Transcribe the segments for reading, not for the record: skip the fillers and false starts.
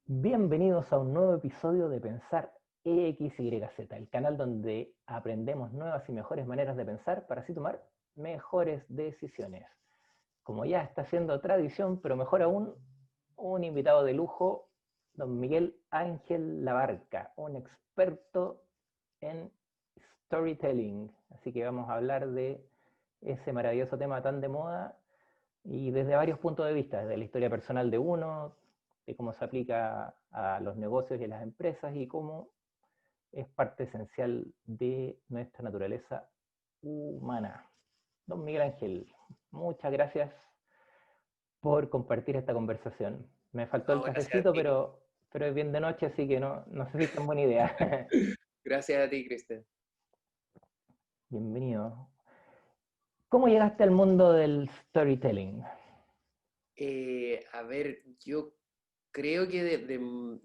Bienvenidos a un nuevo episodio de Pensar XYZ, el canal donde aprendemos nuevas y mejores maneras de pensar para así tomar mejores decisiones. Como ya está siendo tradición, pero mejor aún, un invitado de lujo, don Miguel Ángel Labarca, un experto en storytelling. Así que vamos a hablar de ese maravilloso tema tan de moda y desde varios puntos de vista, desde la historia personal de uno, de cómo se aplica a los negocios y a las empresas y cómo es parte esencial de nuestra naturaleza humana. Don Miguel Ángel, muchas gracias por compartir esta conversación. Me faltó el No, gracias a cafecito, ti. pero es bien de noche, así que no sé si es tan buena idea. Gracias a ti, Cristian. Bienvenido. ¿Cómo llegaste al mundo del storytelling? A ver, yo creo que de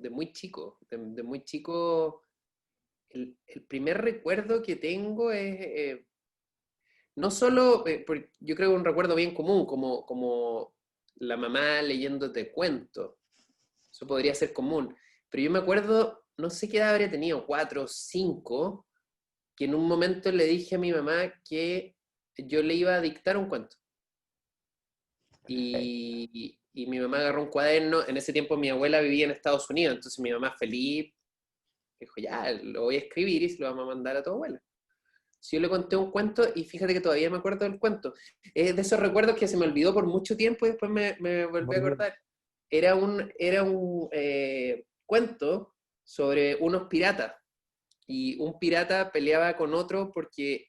muy chico, de muy chico, el primer recuerdo que tengo es, no solo, yo creo que un recuerdo bien común, como la mamá leyéndote cuentos, eso podría ser común, pero yo me acuerdo, no sé qué edad habría tenido, 4 o 5, que en un momento le dije a mi mamá que yo le iba a dictar un cuento. Perfecto. Y mi mamá agarró un cuaderno. En ese tiempo mi abuela vivía en Estados Unidos, entonces mi mamá feliz dijo, ya, lo voy a escribir y se lo vamos a mandar a tu abuela. Si yo le conté un cuento y fíjate que todavía me acuerdo del cuento. Es de esos recuerdos que se me olvidó por mucho tiempo y después me volví a Volvió. acordar. Era un cuento sobre unos piratas. Y un pirata peleaba con otro porque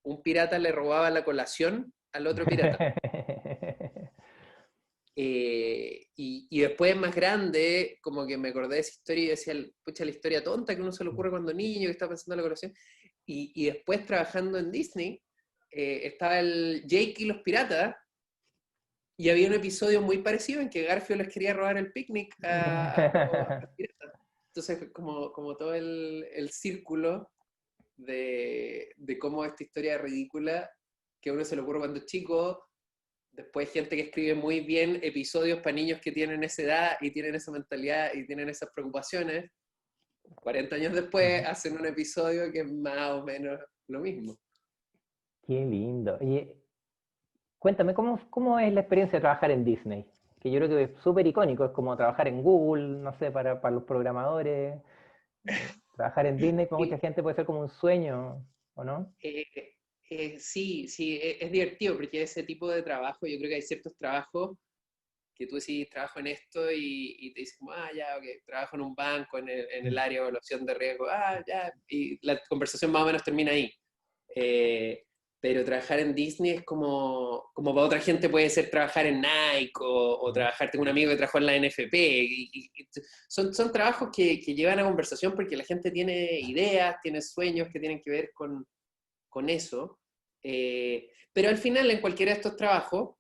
un pirata le robaba la colación al otro pirata. Y después más grande, como que me acordé de esa historia y decía, pucha, la historia tonta que uno se le ocurre cuando niño, que está pensando en la colación. Y después trabajando en Disney, estaba el Jake y los piratas, y había un episodio muy parecido en que Garfio les quería robar el picnic a los piratas. Entonces, como todo el círculo de cómo esta historia ridícula que a uno se le ocurre cuando es chico. Después gente que escribe muy bien episodios para niños que tienen esa edad y tienen esa mentalidad y tienen esas preocupaciones. 40 años después hacen un episodio que es más o menos lo mismo. Qué lindo. Oye, cuéntame, ¿cómo es la experiencia de trabajar en Disney? Que yo creo que es súper icónico, es como trabajar en Google, no sé, para los programadores. Trabajar en Disney para mucha Sí, gente puede ser como un sueño, ¿o no? eh, sí, sí, es divertido porque ese tipo de trabajo, yo creo que hay ciertos trabajos que tú decís, trabajo en esto y te dicen como, ah, ya, ok, trabajo en un banco, en el área de evaluación de riesgo, ah, ya, y la conversación más o menos termina ahí. Eh, pero trabajar en Disney es como para otra gente puede ser trabajar en Nike o trabajar, tengo un amigo que trabajó en la NFP, y son trabajos que llevan a conversación porque la gente tiene ideas, tiene sueños que tienen que ver con eso. Pero al final, en cualquiera de estos trabajos,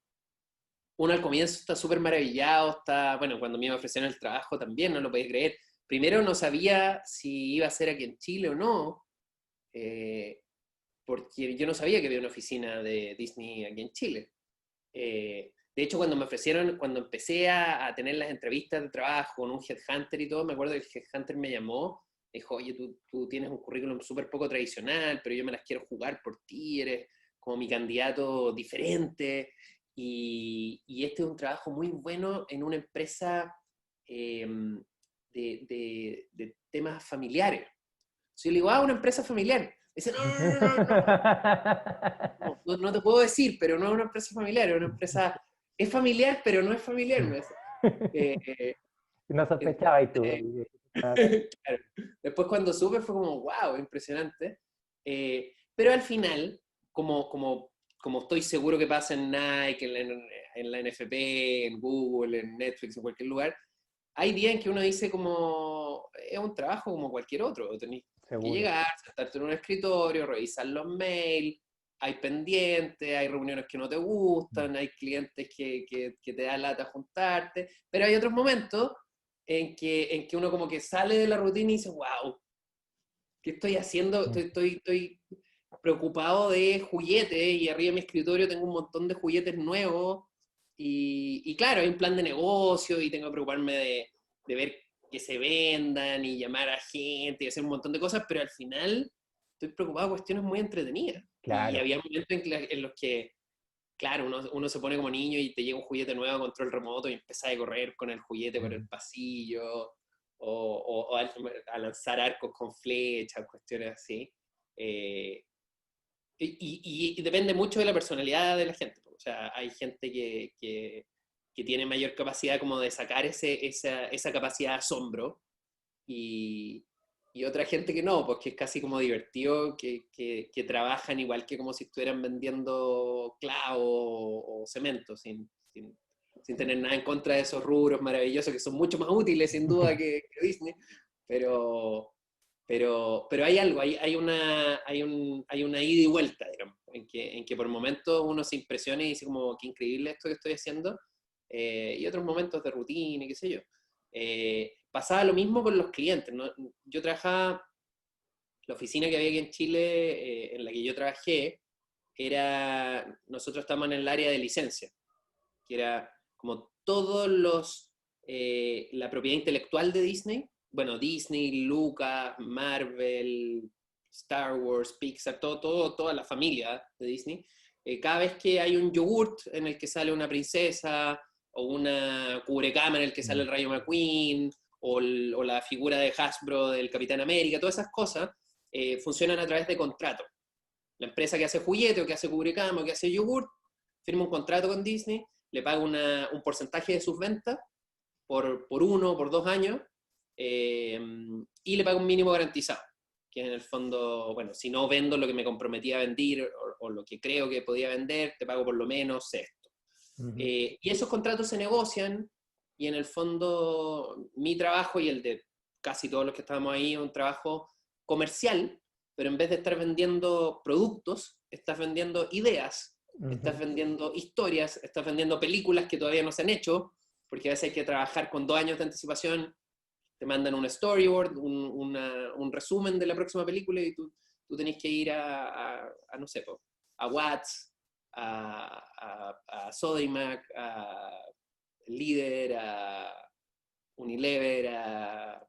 uno al comienzo está súper maravillado, bueno, cuando me ofrecieron el trabajo también, no lo podía creer. Primero no sabía si iba a ser aquí en Chile o no, eh, porque yo no sabía que había una oficina de Disney aquí en Chile. De hecho, cuando me ofrecieron, cuando empecé a tener las entrevistas de trabajo con un headhunter y todo, me acuerdo que el headhunter me llamó, me dijo, oye, tú tienes un currículum súper poco tradicional, pero yo me las quiero jugar por ti, eres como mi candidato diferente, y este es un trabajo muy bueno en una empresa eh, de temas familiares. Si yo le digo, una empresa familiar. Dice, no, no, no, no, no, no te puedo decir, pero no es una empresa familiar, es una empresa, es familiar, pero no es familiar, me dice. Eh, No sospechaba y tú. entonces, claro. Después cuando supe fue como, wow, impresionante. Pero al final, como estoy seguro que pasa en Nike, en la NFP, en Google, en Netflix, en cualquier lugar, hay días en que uno dice como, es un trabajo como cualquier otro, tenés que Seguro. llegar, sentarte en un escritorio, revisar los mails, hay pendientes, hay reuniones que no te gustan, hay clientes que te da lata juntarte, pero hay otros momentos en que uno como que sale de la rutina y dice, wow, ¿qué estoy haciendo? Estoy preocupado de juguetes y arriba de mi escritorio tengo un montón de juguetes nuevos y claro, hay un plan de negocio y tengo que preocuparme de ver que se vendan y llamar a gente y hacer un montón de cosas, pero al final estoy preocupado por cuestiones muy entretenidas. Y Claro. había momentos en los que, claro, uno se pone como niño y te llega un juguete nuevo a control remoto y empezás a correr con el juguete por el pasillo, o a lanzar arcos con flechas, cuestiones así. Eh, y depende mucho de la personalidad de la gente. O sea, hay gente que tiene mayor capacidad como de sacar esa capacidad de asombro, y, y otra gente que no, porque es casi como divertido, que trabajan igual que como si estuvieran vendiendo clavo o cemento, sin tener nada en contra de esos rubros maravillosos que son mucho más útiles sin duda que Disney, pero, pero hay algo, hay una ida y vuelta, digamos, en que por momentos uno se impresiona y dice como, qué increíble esto que estoy haciendo, y otros momentos de rutina y qué sé yo. Pasaba lo mismo con los clientes, ¿no? Yo trabajaba, la oficina que había aquí en Chile, en la que yo trabajé, nosotros estábamos en el área de licencia, que era como la propiedad intelectual de Disney, bueno, Disney, Lucas, Marvel, Star Wars, Pixar, toda la familia de Disney. Cada vez que hay un yogurt en el que sale una princesa, o una cubrecama en el que sale el Rayo McQueen, o la figura de Hasbro del Capitán América, todas esas cosas funcionan a través de contratos. La empresa que hace juguete, o que hace cubrecama, o que hace yogurt, firma un contrato con Disney, le paga un porcentaje de sus ventas por 1 o por 2 años, y le paga un mínimo garantizado, que en el fondo, bueno, si no vendo lo que me comprometí a vender, o lo que creo que podía vender, te pago por lo menos esto. Y esos contratos se negocian, y en el fondo mi trabajo y el de casi todos los que estábamos ahí es un trabajo comercial, pero en vez de estar vendiendo productos, estás vendiendo ideas, estás vendiendo historias, estás vendiendo películas que todavía no se han hecho, porque a veces hay que trabajar con 2 años de anticipación, te mandan un storyboard, un resumen de la próxima película, y tú tenés que ir no sé, a Watts, a Sodimac, a Líder, a Unilever, a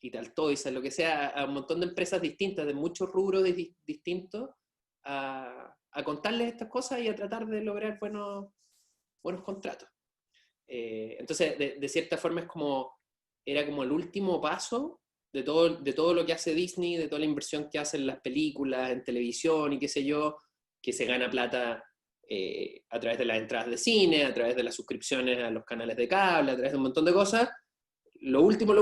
Ital Toys, a lo que sea, a un montón de empresas distintas, de muchos rubros distintos, a contarles estas cosas y a tratar de lograr buenos contratos. Entonces, de cierta forma era como el último paso de todo lo que hace Disney, de toda la inversión que hacen las películas, en televisión y qué sé yo, que se gana plata a través de las entradas de cine, a través de las suscripciones a los canales de cable, a través de un montón de cosas. Lo último es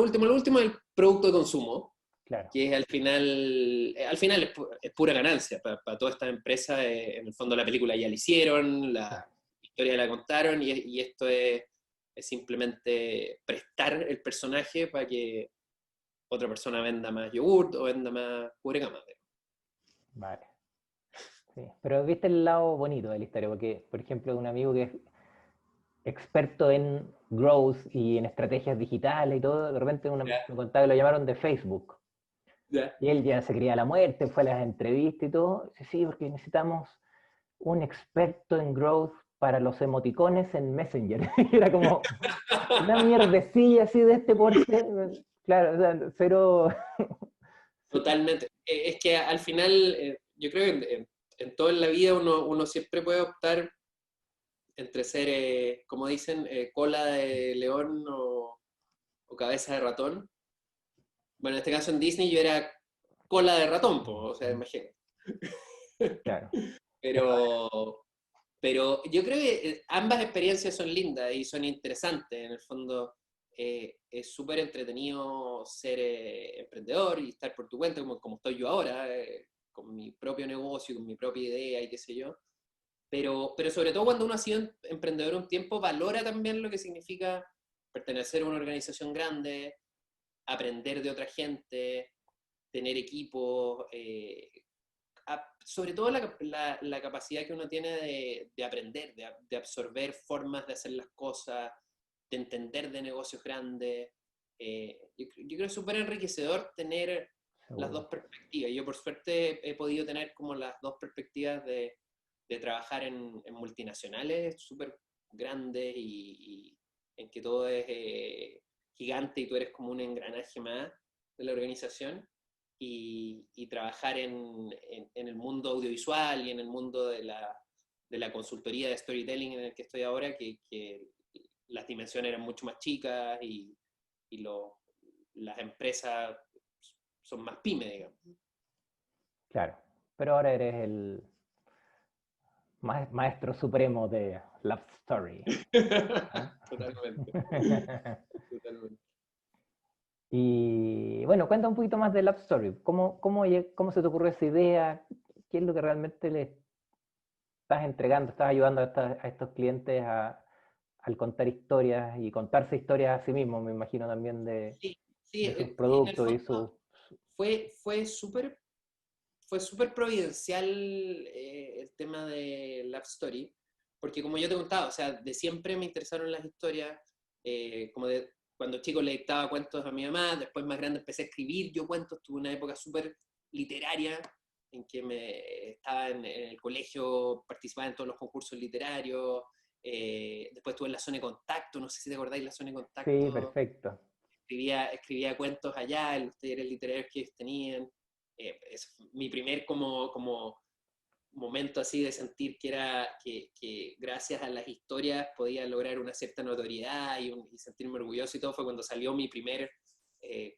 el producto de consumo, Claro. que es al final es pura ganancia para toda esta empresa. En el fondo la película ya la hicieron, la historia la contaron, y esto es simplemente prestar el personaje para que otra persona venda más yogurt o venda más cubrecama. Vale. Sí. Pero viste el lado bonito de la historia, porque, por ejemplo, un amigo que es experto en growth y en estrategias digitales y todo, de repente Ya, me contaba que lo llamaron de Facebook. ya. Y él ya se creía la muerte, fue a las entrevistas y todo. Dice, sí, porque necesitamos un experto en growth para los emoticones en Messenger. Y era como una mierdecilla así de este porte. Claro, o sea, cero. Totalmente. Es que al final, yo creo que en toda la vida uno siempre puede optar entre ser, como dicen, cola de león o cabeza de ratón. Bueno, en este caso en Disney yo era cola de ratón, o sea, imagínate. Claro. Pero, pero yo creo que ambas experiencias son lindas y son interesantes. En el fondo, es súper entretenido ser emprendedor y estar por tu cuenta, como estoy yo ahora, con mi propio negocio, con mi propia idea y qué sé yo. Pero sobre todo cuando uno ha sido emprendedor un tiempo, valora también lo que significa pertenecer a una organización grande, aprender de otra gente, tener equipos, sobre todo la capacidad que uno tiene de aprender, de absorber formas de hacer las cosas, de entender de negocios grandes. Yo creo que es súper enriquecedor tener las Seguro. dos perspectivas. Yo por suerte he podido tener como las dos perspectivas de trabajar en multinacionales súper grandes, y en que todo es gigante y tú eres como un engranaje más de la organización, y trabajar en el mundo audiovisual y en el mundo de la consultoría de storytelling en el que estoy ahora, que las dimensiones eran mucho más chicas y las empresas son más pymes, digamos. Claro, pero ahora eres el maestro supremo de Love Story. ¿Ah? Totalmente. Totalmente. Y bueno, cuenta un poquito más de Love Story. ¿Cómo se te ocurrió esa idea? ¿Qué es lo que realmente le estás entregando? ¿Estás ayudando a estos clientes al contar historias y contarse historias a sí mismos, me imagino también Sí, sí, de sus en el productos y sus... fondo fue súper providencial el tema de Love Story, porque como yo te contaba, o sea, de siempre me interesaron las historias, como de cuando chico le dictaba cuentos a mi mamá, después más grande empecé a escribir yo cuentos, tuve una época súper literaria en que estaba en el colegio, participaba en todos los concursos literarios, después estuve en la zona de contacto, no sé si te acordáis la zona de Sí, contacto, perfecto. escribía cuentos allá, en los talleres literarios que ellos tenían. Es mi primer como momento así de sentir que gracias a las historias podía lograr una cierta notoriedad y sentirme orgulloso y todo fue cuando salió mi primer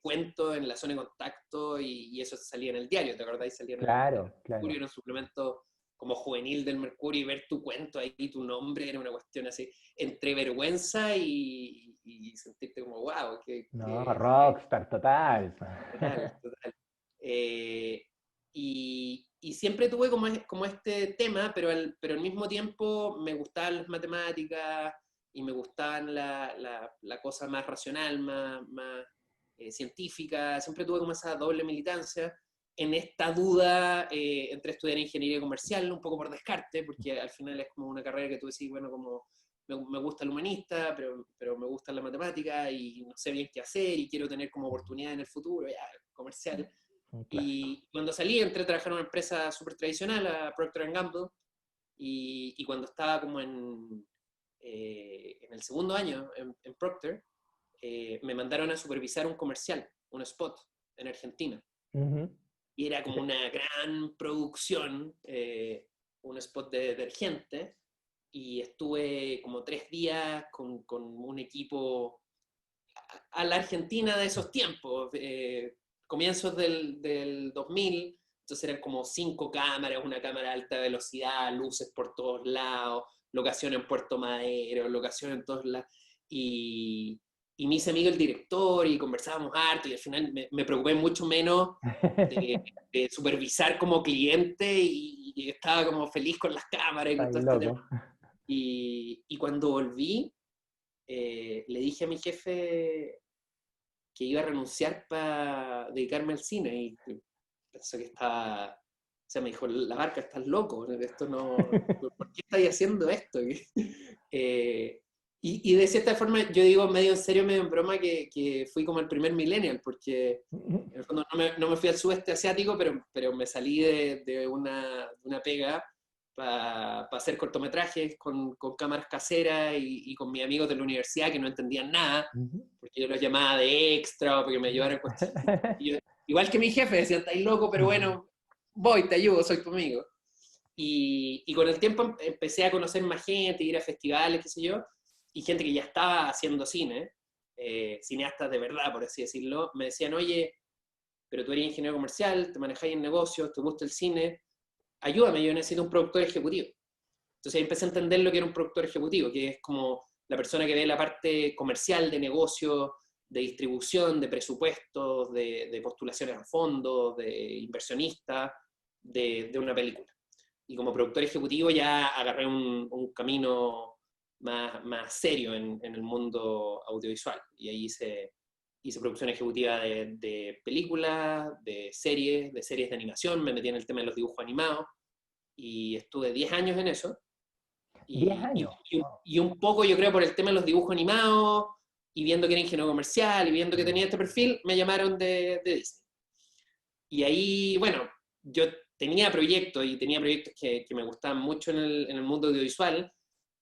cuento en la zona de contacto y eso salía en el diario, ¿te acordás? Salía en el Claro, Mercurio, claro. en un suplemento como juvenil del Mercurio y ver tu cuento ahí, tu nombre, era una cuestión así, entre vergüenza y sentirte como, wow, No, rockstar total. total, total. Y siempre tuve como este tema, pero al mismo tiempo me gustaban las matemáticas y me gustaban la cosa más racional, más científica. Siempre tuve como esa doble militancia en esta duda entre estudiar ingeniería comercial, un poco por descarte, porque al final es como una carrera que tú decís, bueno, como me gusta el humanista, pero me gusta la matemática y no sé bien qué hacer y quiero tener como oportunidad en el futuro, ya, comercial. Un clásico. Y cuando salí entré a trabajar en una empresa súper tradicional, a Procter Gamble, y cuando estaba como en el segundo año en Procter, me mandaron a supervisar un comercial, un spot en Argentina. Ujú. Y era como una gran producción, un spot de detergente, y estuve como 3 días con un equipo a la Argentina de esos tiempos, comienzos del 2000, entonces eran como 5 cámaras, una cámara de alta velocidad, luces por todos lados, locación en Puerto Madero, locación en todos lados, y me hice amigo el director y conversábamos harto y al final me preocupé mucho menos de supervisar como cliente y estaba como feliz con las cámaras y Está con ahí todo este tema. loco. Y cuando volví, le dije a mi jefe que iba a renunciar para dedicarme al cine y pensó que estaba, o sea, me dijo, la barca, estás loco, esto no, ¿por qué estáis haciendo esto? Y de cierta forma, yo digo medio en serio, medio en broma, que fui como el primer millennial, porque en el fondo no me fui al sudeste asiático, pero me salí de una pega para hacer cortometrajes con cámaras caseras y con mis amigos de la universidad que no entendían nada, Ujú. porque yo los llamaba de extra o porque me llevaran cuestiones. Igual que mi jefe, decía, estáis loco, pero bueno, voy, te ayudo, soy tu amigo. Y con el tiempo empecé a conocer más gente, ir a festivales, qué sé yo, y gente que ya estaba haciendo cine, cineastas de verdad, por así decirlo, me decían, oye, pero tú eres ingeniero comercial, te manejáis en negocios, te gusta el cine, ayúdame, yo necesito un productor ejecutivo. Entonces ahí empecé a entender lo que era un productor ejecutivo, que es como la persona que ve la parte comercial de negocio, de distribución, de presupuestos, de postulaciones a fondos, de inversionistas, de una película. Y como productor ejecutivo ya agarré un camino más serio en el mundo audiovisual. Y ahí hice producción ejecutiva de películas, de series de animación, me metí en el tema de los dibujos animados y estuve 10 años en eso. 10 Y, años. Wow. y un poco, yo creo, por el tema de los dibujos animados, y viendo que era ingeniero comercial, y viendo que tenía este perfil, me llamaron de Disney. Y ahí, bueno, yo tenía proyectos que me gustaban mucho en el mundo audiovisual,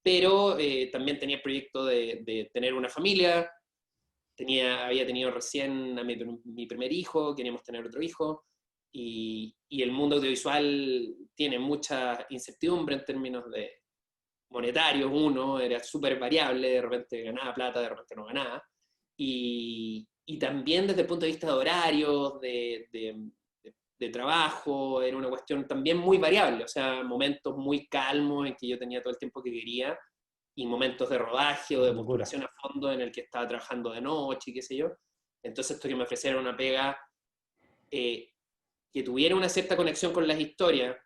pero también tenía el proyecto de tener una familia, había tenido recién a mi primer hijo, queríamos tener otro hijo, y el mundo audiovisual tiene mucha incertidumbre en términos de monetarios. Uno era súper variable, de repente ganaba plata, de repente no ganaba, y también desde el punto de vista de horarios, de trabajo, era una cuestión también muy variable, o sea, momentos muy calmos en que yo tenía todo el tiempo que quería, y momentos de rodaje o de Locura. postulación a fondo en el que estaba trabajando de noche y qué sé yo. Entonces esto que me ofreciera una pega que tuviera una cierta conexión con las historias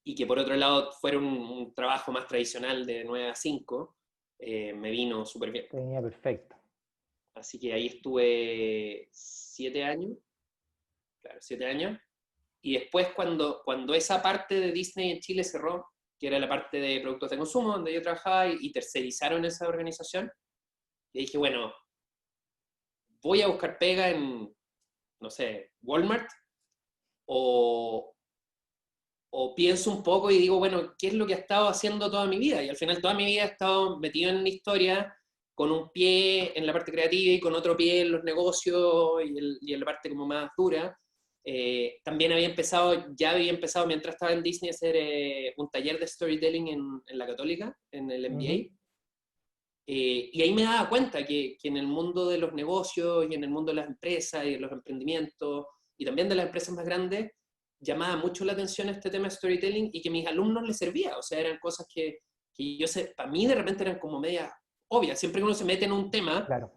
y que por otro lado fuera un trabajo más tradicional de 9 a 5, me vino súper bien. Te venía perfecto. Así que ahí estuve 7 años, claro, 7 años. Y después cuando esa parte de Disney en Chile cerró, que era la parte de productos de consumo donde yo trabajaba, y tercerizaron esa organización, y dije, bueno, voy a buscar pega en, no sé, Walmart, o, o pienso un poco y digo, bueno, ¿qué es lo que he estado haciendo toda mi vida? Y al final toda mi vida he estado metido en la historia, con un pie en la parte creativa y con otro pie en los negocios y en la parte como más dura. También ya había empezado mientras estaba en Disney a hacer un taller de storytelling en la Católica, en el Ujú. MBA. Y ahí me daba cuenta que en el mundo de los negocios y en el mundo de las empresas y de los emprendimientos y también de las empresas más grandes, llamaba mucho la atención este tema de storytelling y que a mis alumnos les servía. O sea, eran cosas que yo sé, para mí de repente eran como media obvias. Siempre que uno se mete en un tema, Claro.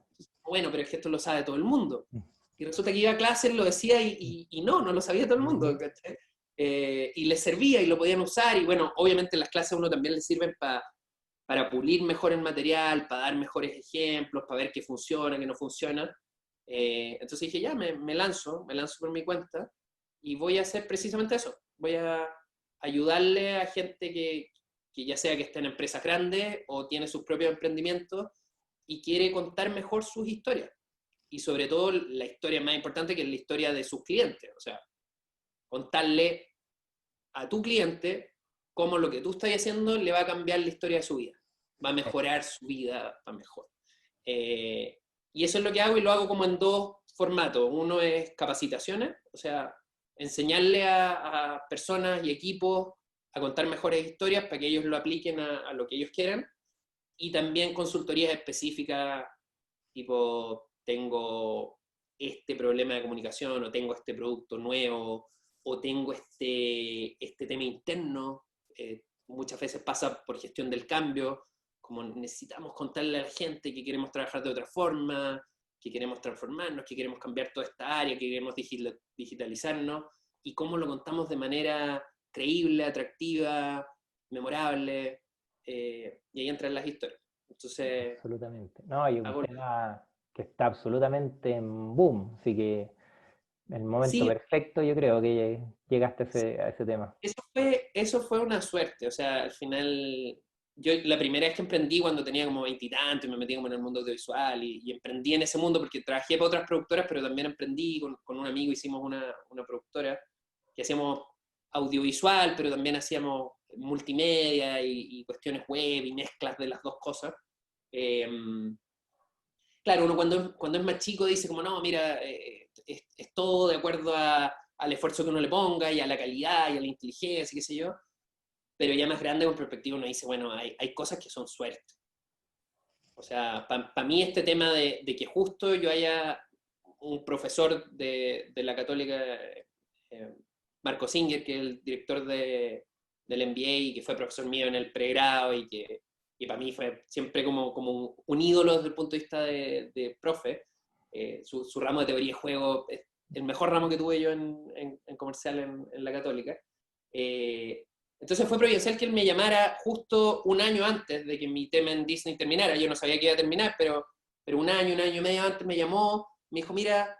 bueno, pero es que esto lo sabe todo el mundo. Mm, Y resulta que iba a clases, lo decía y no lo sabía todo el mundo. ujú. ¿Cachai? Y les servía y lo podían usar. Y bueno, obviamente las clases a uno también les sirven para pulir mejor el material, para dar mejores ejemplos, para ver qué funciona, qué no funciona. Entonces dije, ya, me lanzo por mi cuenta y voy a hacer precisamente eso. Voy a ayudarle a gente que ya sea que está en empresas grandes o tiene sus propios emprendimientos y quiere contar mejor sus historias. Y sobre todo la historia más importante, que es la historia de sus clientes. O sea, contarle a tu cliente cómo lo que tú estás haciendo le va a cambiar la historia de su vida, va a mejorar su vida, va mejor. Eh, y eso es lo que hago, y lo hago como en dos formatos. Uno es capacitaciones, o sea, enseñarle a personas y equipos a contar mejores historias para que ellos lo apliquen a lo que ellos quieran, y también consultorías específicas, tipo, tengo este problema de comunicación, o tengo este producto nuevo, o tengo este tema interno. Muchas veces pasa por gestión del cambio, como necesitamos contarle a la gente que queremos trabajar de otra forma, que queremos transformarnos, que queremos cambiar toda esta área, que queremos digitalizarnos, y cómo lo contamos de manera creíble, atractiva, memorable, y ahí entran las historias. Entonces, Absolutamente. No, y un hago... tema que está absolutamente en boom, así que el momento Sí, perfecto yo creo que llegaste a ese tema. eso fue una suerte. O sea, al final, yo la primera vez que emprendí cuando tenía como veintitantos y me metí como en el mundo audiovisual, y emprendí en ese mundo porque trabajé para otras productoras, pero también emprendí con un amigo. Hicimos una productora que hacíamos audiovisual, pero también hacíamos multimedia y cuestiones web y mezclas de las dos cosas. Eh, claro, uno cuando es más chico dice como, no, mira, es todo de acuerdo al esfuerzo que uno le ponga y a la calidad y a la inteligencia y qué sé yo, pero ya más grande con perspectiva uno dice, bueno, hay cosas que son suerte. O sea, para mí este tema de que justo yo haya un profesor de la Católica, Marco Singer, que es el director del MBA y que fue profesor mío en el pregrado, y para mí fue siempre como un ídolo desde el punto de vista de profe. Su ramo de teoría de juego es el mejor ramo que tuve yo en comercial en la Católica. Eh, entonces fue providencial que él me llamara justo un año antes de que mi tema en Disney terminara. Yo no sabía que iba a terminar, pero un año y medio antes me llamó, me dijo, mira,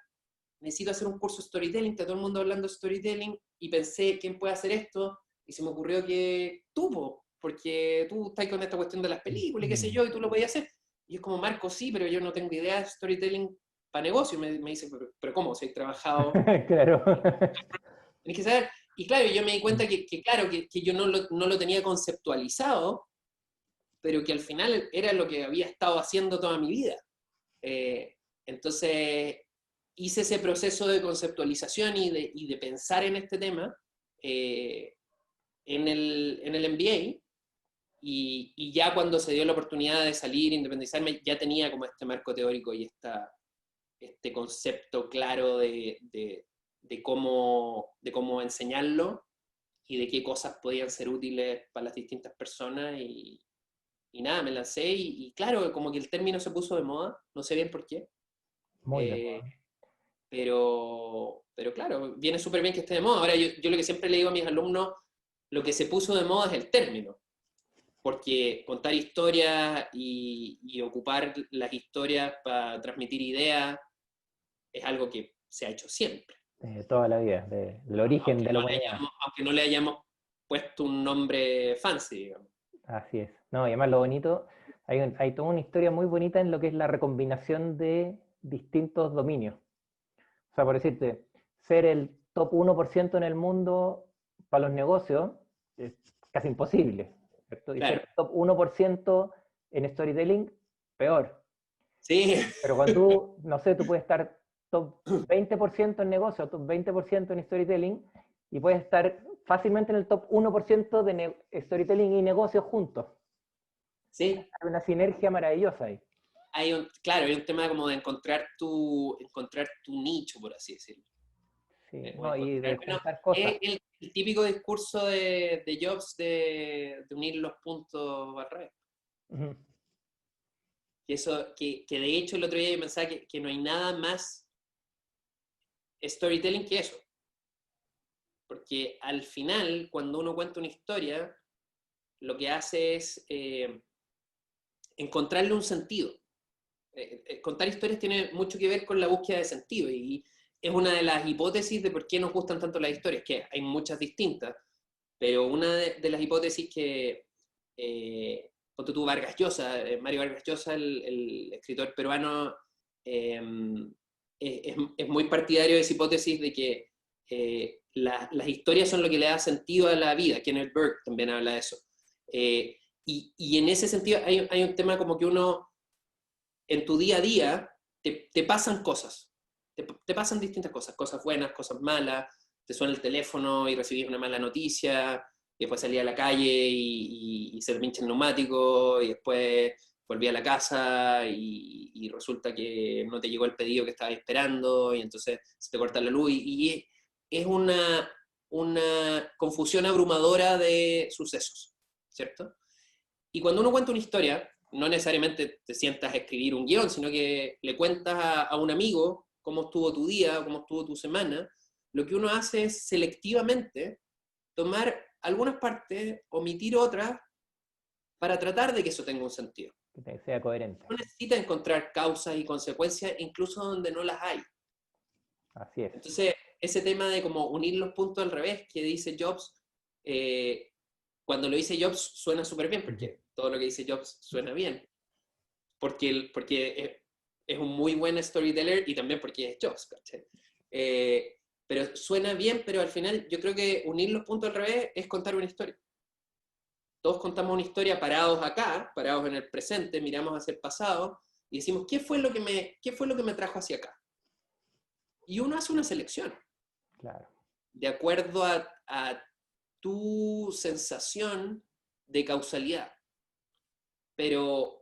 necesito hacer un curso de storytelling, está todo el mundo hablando de storytelling, y pensé, ¿quién puede hacer esto? Y se me ocurrió que tú, porque tú estás con esta cuestión de las películas y qué sé Mm. yo, y tú lo podías hacer. Y es como, Marco, sí, pero yo no tengo idea de storytelling para negocio. Me dice, pero ¿cómo? Si has trabajado, Claro. tenés que saber. Y claro, yo me di cuenta claro, que yo no lo tenía conceptualizado, pero que al final era lo que había estado haciendo toda mi vida. Entonces, hice ese proceso de conceptualización y de pensar en este tema en el MBA, y ya cuando se dio la oportunidad de salir, independizarme, ya tenía como este marco teórico y este concepto claro de cómo enseñarlo y de qué cosas podían ser útiles para las distintas personas, y nada, me lancé y claro, como que el término se puso de moda, no sé bien por qué, Muy de eh, moda. pero claro, viene súper bien que esté de moda. Ahora yo lo que siempre le digo a mis alumnos, lo que se puso de moda es el término, porque contar historias y ocupar las historias para transmitir ideas es algo que se ha hecho siempre, Toda la vida, del origen de la humanidad. aunque no le hayamos puesto un nombre fancy, digamos. Así es. No, y además lo bonito, hay toda una historia muy bonita en lo que es la recombinación de distintos dominios. O sea, por decirte, ser el top 1% en el mundo para los negocios es casi imposible, ¿cierto? Y ser Claro, el top 1% en storytelling, peor. sí, Pero cuando tú, no sé, tú puedes estar top 20% en negocio, top 20% en storytelling, y puedes estar fácilmente en el top 1% de storytelling y negocios juntos. sí. Hay una sinergia maravillosa ahí. Claro, hay un tema como de encontrar tu nicho, por así decirlo. Sí, O no, y de encontrar, bueno, juntar cosas. es el típico discurso de Jobs de unir los puntos al revés. Ujú. Que de hecho el otro día yo pensaba que no hay nada más storytelling que eso. Porque al final, cuando uno cuenta una historia, lo que hace es encontrarle un sentido. Contar historias tiene mucho que ver con la búsqueda de sentido, y es una de las hipótesis de por qué nos gustan tanto las historias, que hay muchas distintas, pero una de las hipótesis que, ponte tú, Vargas Llosa, Mario Vargas Llosa, el escritor peruano, eh, es muy partidario de esa hipótesis de que las historias son lo que le da sentido a la vida. Kenneth Burke también habla de eso. Y en ese sentido hay un tema como que uno, en tu día a día, te pasan cosas, te pasan distintas cosas, cosas buenas, cosas malas, te suena el teléfono y recibís una mala noticia, y después salí a la calle y se te pincha el neumático, y después volví a la casa y resulta que no te llegó el pedido que estabas esperando, y entonces se te corta la luz, y es una confusión abrumadora de sucesos, ¿cierto? Y cuando uno cuenta una historia, no necesariamente te sientas a escribir un guión, sino que le cuentas a un amigo cómo estuvo tu día, cómo estuvo tu semana, lo que uno hace es selectivamente tomar algunas partes, omitir otras, para tratar de que eso tenga un sentido. Que sea coherente. No necesita encontrar causas y consecuencias incluso donde no las hay. Así es. Entonces, ese tema de como unir los puntos al revés que dice Jobs, eh, cuando lo dice Jobs suena súper bien, porque todo lo que dice Jobs suena bien, porque es un muy buen storyteller y también porque es Jobs, ¿cachai? Pero suena bien, pero al final yo creo que unir los puntos al revés es contar una historia. Todos contamos una historia parados acá, parados en el presente, miramos hacia el pasado y decimos, ¿qué fue lo que me trajo hacia acá? Y uno hace una selección Claro. de acuerdo a tu sensación de causalidad. Pero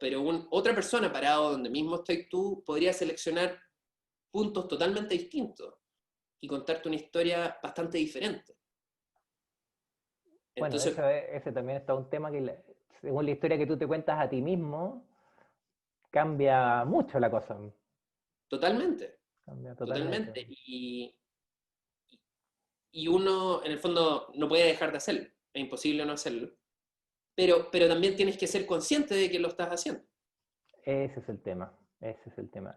otra persona parado donde mismo estoy tú podría seleccionar puntos totalmente distintos y contarte una historia bastante diferente. Bueno, Entonces, ese también está un tema que, según la historia que tú te cuentas a ti mismo, cambia mucho la cosa. totalmente, Cambia totalmente. totalmente. Y uno, en el fondo, no puede dejar de hacerlo. Es imposible no hacerlo. Pero también tienes que ser consciente de que lo estás haciendo. Ese es el tema. Ese es el tema.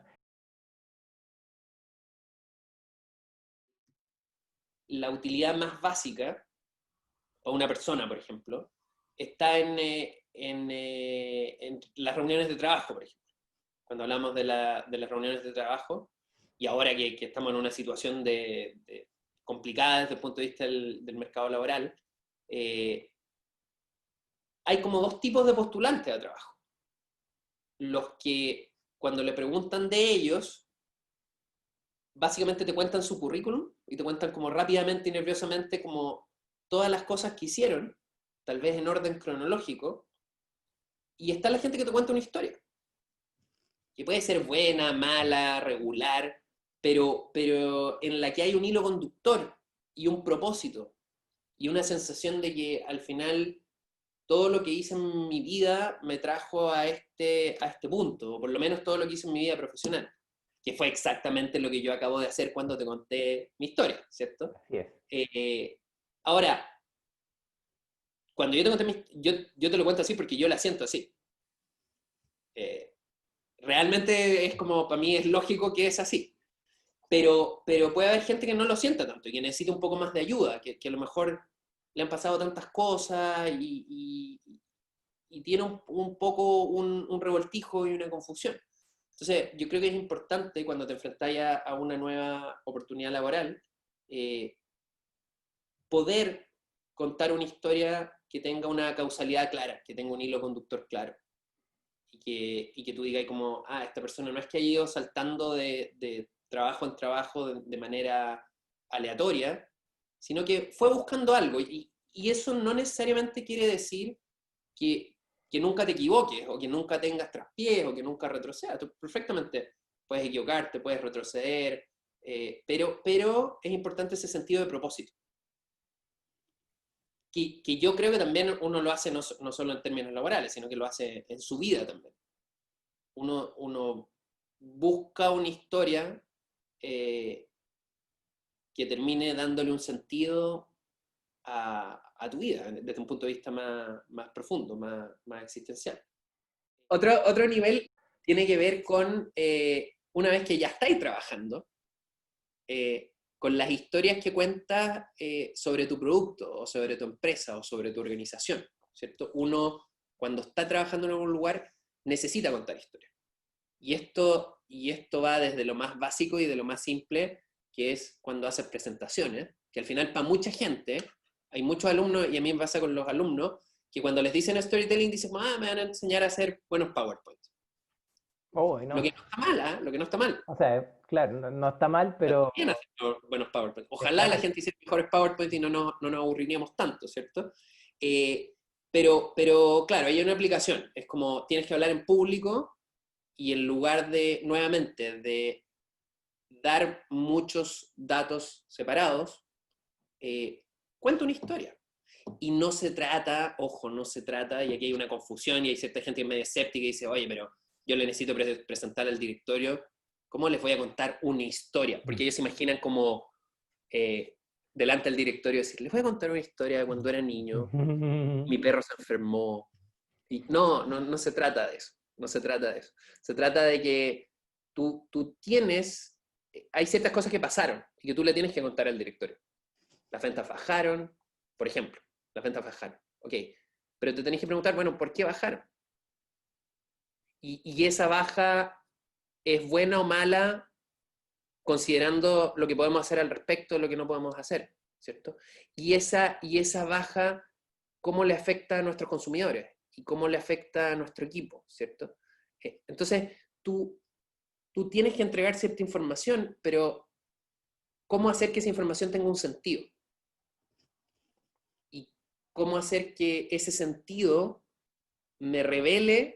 La utilidad más básica, para una persona, por ejemplo, está en las reuniones de trabajo, por ejemplo. Cuando hablamos de las reuniones de trabajo, y ahora que estamos en una situación complicada desde el punto de vista del mercado laboral, hay como dos tipos de postulantes a trabajo. Los que, cuando le preguntan de ellos, básicamente te cuentan su currículum y te cuentan como rápidamente y nerviosamente como todas las cosas que hicieron, tal vez en orden cronológico, y está la gente que te cuenta una historia, que puede ser buena, mala, regular, pero en la que hay un hilo conductor y un propósito y una sensación de que al final todo lo que hice en mi vida me trajo a este punto, o por lo menos todo lo que hice en mi vida profesional, que fue exactamente lo que yo acabo de hacer cuando te conté mi historia, ¿cierto? Así es. Ahora, cuando yo te conté yo te lo cuento así porque yo la siento así. Eh, Realmente es como, para mí es lógico que es así. Pero puede haber gente que no lo sienta tanto y que necesita un poco más de ayuda, que a lo mejor le han pasado tantas cosas y tiene un poco un revoltijo y una confusión. Entonces, yo creo que es importante cuando te enfrentas a una nueva oportunidad laboral, eh, poder contar una historia que tenga una causalidad clara, que tenga un hilo conductor claro. Y que tú digas como, ah, esta persona no es que haya ido saltando de trabajo en trabajo de manera aleatoria, sino que fue buscando algo. Y eso no necesariamente quiere decir que, que nunca te equivoques, o que nunca tengas traspiés, o que nunca retrocedas. Tú perfectamente puedes equivocarte, puedes retroceder, pero es importante ese sentido de propósito. Que yo creo que también uno lo hace no solo en términos laborales, sino que lo hace en su vida también. Uno busca una historia que termine dándole un sentido a tu vida, desde un punto de vista más profundo, más existencial. Otro nivel tiene que ver con, una vez que ya estáis trabajando, con las historias que cuentas sobre tu producto, o sobre tu empresa, o sobre tu organización, ¿cierto? Uno, cuando está trabajando en algún lugar, necesita contar historias. Y esto va desde lo más básico y de lo más simple, que es cuando haces presentaciones, que al final para mucha gente, hay muchos alumnos, y a mí me pasa con los alumnos, que cuando les dicen storytelling dicen, ah, me van a enseñar a hacer buenos PowerPoint. Oh, Lo no. que no está mal, ¿eh? Lo que no está mal. O sea, claro, no está mal, Está pero bien hacer buenos PowerPoint. Ojalá la está, gente hiciera mejores PowerPoint y no nos aburriríamos tanto, ¿cierto? Pero claro, hay una aplicación. Es como tienes que hablar en público y en lugar de, nuevamente, de dar muchos datos separados, cuenta una historia. Y no se trata, ojo, no se trata, y aquí hay una confusión y hay cierta gente que es medio escéptica y dice, oye, pero yo le necesito presentar al directorio, ¿cómo les voy a contar una historia? Porque ellos se imaginan como delante del directorio decir, les voy a contar una historia de cuando era niño, mi perro se enfermó. Y no se trata de eso, no se trata de eso. Se trata de que tú tienes, hay ciertas cosas que pasaron y que tú le tienes que contar al directorio. Las ventas bajaron, por ejemplo, las ventas bajaron, ok, pero te tenés que preguntar, bueno, ¿por qué bajaron? Y esa baja es buena o mala considerando lo que podemos hacer al respecto, lo que no podemos hacer, ¿cierto? Y esa baja, ¿cómo le afecta a nuestros consumidores? ¿Y cómo le afecta a nuestro equipo, ¿cierto? Entonces, tú tienes que entregar cierta información, pero ¿cómo hacer que esa información tenga un sentido? ¿Y cómo hacer que ese sentido me revele,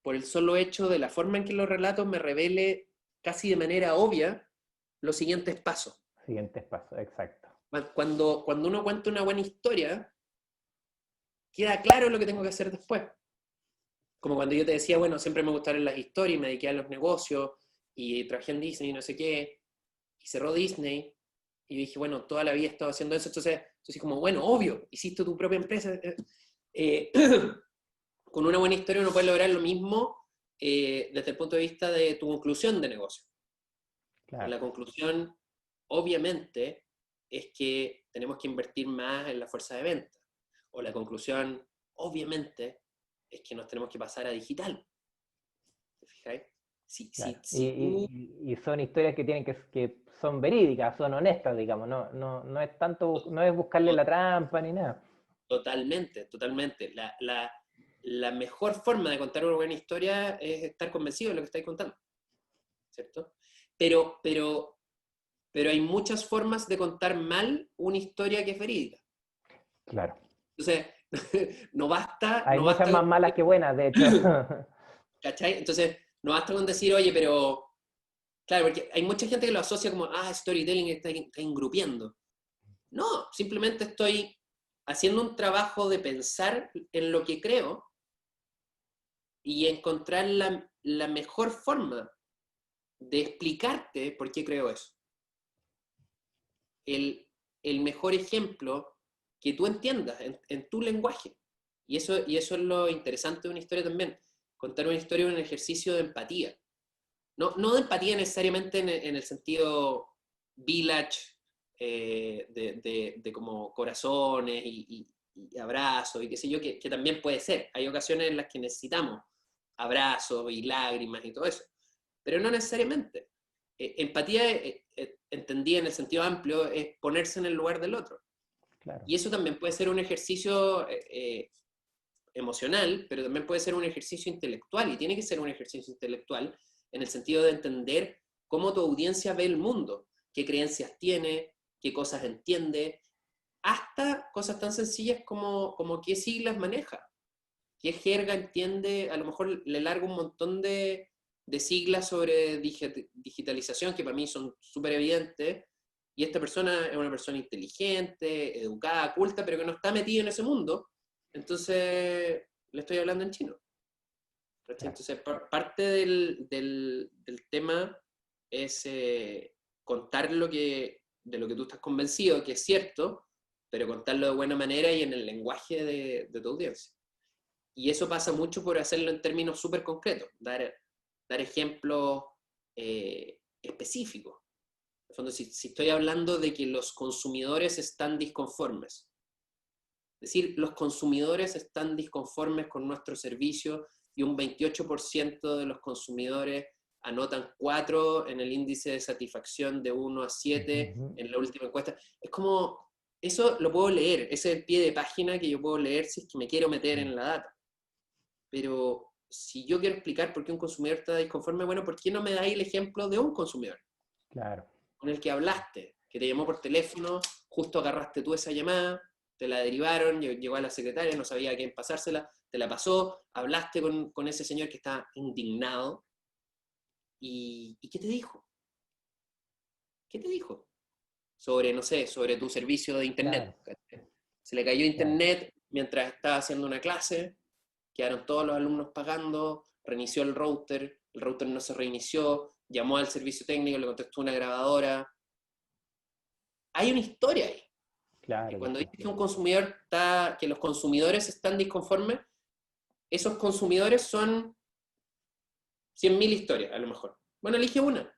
por el solo hecho de la forma en que lo relato, me revele casi de manera obvia los siguientes pasos? siguientes pasos, exacto. Cuando uno cuenta una buena historia, queda claro lo que tengo que hacer después. Como cuando yo te decía, bueno, siempre me gustaron las historias, me dediqué a los negocios, y trabajé en Disney, no sé qué, y cerró Disney, y dije, bueno, toda la vida he estado haciendo eso, entonces como, bueno, obvio, hiciste tu propia empresa. Con una buena historia uno puede lograr lo mismo desde el punto de vista de tu conclusión de negocio. Claro. La conclusión, obviamente, es que tenemos que invertir más en la fuerza de venta. O la conclusión, obviamente, es que nos tenemos que pasar a digital. ¿Te fijáis? Claro. Si tú... Y son historias que tienen que son verídicas, son honestas, digamos, no es tanto, no es buscarle la trampa ni nada. Totalmente, totalmente. La mejor forma de contar una buena historia es estar convencido de lo que estáis contando, ¿cierto? Pero pero hay muchas formas de contar mal una historia que es verídica. Claro. Entonces, no basta... Hay No muchas basta más malas que buenas, de hecho. ¿cachai? Entonces, no basta con decir, oye, pero... Claro, porque hay mucha gente que lo asocia como, storytelling está engrupiendo. No, simplemente estoy haciendo un trabajo de pensar en lo que creo y encontrar la mejor forma de explicarte por qué creo eso. El mejor ejemplo que tú entiendas en tu lenguaje. Y eso es lo interesante de una historia también. Contar una historia es un ejercicio de empatía. No de empatía necesariamente en el sentido village, de como corazones y abrazos y qué sé yo, que también puede ser. Hay ocasiones en las que necesitamos abrazos y lágrimas y todo eso, pero no necesariamente. Empatía, entendida en el sentido amplio, es ponerse en el lugar del otro. Claro. Y eso también puede ser un ejercicio emocional, pero también puede ser un ejercicio intelectual, y tiene que ser un ejercicio intelectual en el sentido de entender cómo tu audiencia ve el mundo, qué creencias tiene, qué cosas entiende, hasta cosas tan sencillas como qué siglas maneja, qué jerga entiende. A lo mejor le largo un montón de siglas sobre digitalización que para mí son súper evidentes, y esta persona es una persona inteligente, educada, culta, pero que no está metida en ese mundo, entonces le estoy hablando en chino. Claro. Entonces, parte del tema es contar de lo que tú estás convencido, que es cierto, pero contarlo de buena manera y en el lenguaje de tu audiencia. Y eso pasa mucho por hacerlo en términos súper concretos, dar ejemplos específicos. En el fondo, si estoy hablando de que los consumidores están disconformes, es decir, los consumidores están disconformes con nuestro servicio y un 28% de los consumidores anotan 4 en el índice de satisfacción de 1 a 7 en la última encuesta. Es como, eso lo puedo leer, ese es el pie de página que yo puedo leer si es que me quiero meter en la data. Pero si yo quiero explicar por qué un consumidor está disconforme, bueno, ¿por qué no me dais el ejemplo de un consumidor? Claro. Con el que hablaste, que te llamó por teléfono, justo agarraste tú esa llamada, te la derivaron, llegó a la secretaria, no sabía a quién pasársela, te la pasó, hablaste con ese señor que está indignado, y ¿qué te dijo? ¿Qué te dijo? Sobre, no sé, sobre tu servicio de internet. Claro. Se le cayó Claro. internet mientras estaba haciendo una clase, quedaron todos los alumnos pagando, reinició el router no se reinició, llamó al servicio técnico, le contestó una grabadora. Hay una historia ahí. Claro que Cuando sí. dices que un consumidor que los consumidores están disconformes, esos consumidores son 100.000 historias, a lo mejor. Bueno, elige una.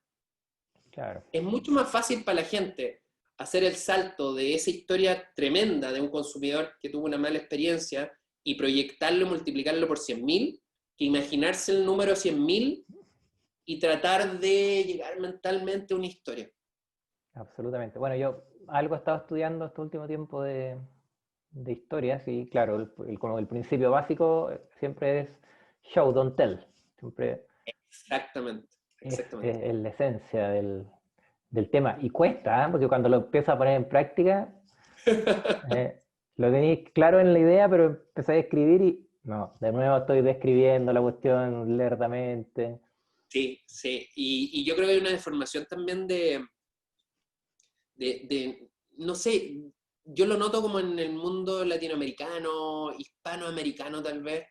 Claro. Es mucho más fácil para la gente hacer el salto de esa historia tremenda de un consumidor que tuvo una mala experiencia y proyectarlo y multiplicarlo por 100.000, que imaginarse el número 100.000 y tratar de llegar mentalmente a una historia. Absolutamente. Bueno, yo algo he estado estudiando este último tiempo de historias y claro, como el principio básico siempre es show, don't tell. Siempre Exactamente, exactamente. es la esencia del tema. Y cuesta, ¿eh? Porque cuando lo empiezas a poner en práctica, lo tenéis claro en la idea, pero empezáis a escribir y no, de nuevo estoy describiendo la cuestión lentamente. Sí, sí. Y yo creo que hay una deformación también no sé, yo lo noto como en el mundo latinoamericano, hispanoamericano tal vez,